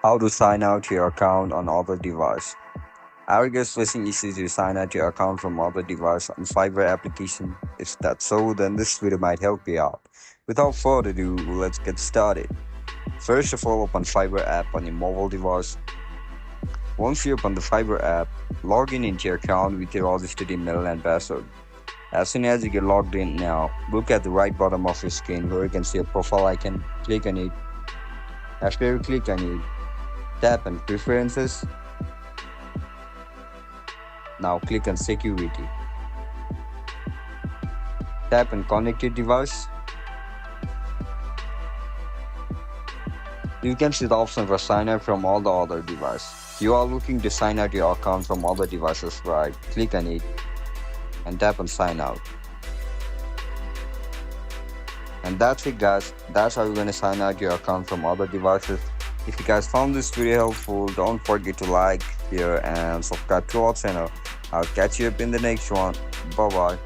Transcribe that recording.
How to sign out your account on other device. Are you guys facing issues to sign out your account from other device on Fiverr application? If that's so, then this video might help you out. Without further ado, let's get started. First of all, open Fiverr app on your mobile device. Once you open the Fiverr app, log in into your account with your registered email and password. As soon as you get logged in now, look at the right bottom of your screen where you can see a profile icon. Click on it. After you click on it, tap on Preferences. Now click on Security. Tap on Connected Device. You can see the option for sign out from all the other devices. You are looking to sign out your account from other devices, right? Click on it and tap on Sign Out. And that's it, guys. That's how you're gonna sign out your account from other devices. If you guys found this video helpful, don't forget to like, share, and subscribe to our channel. I'll catch you up in the next one. Bye bye.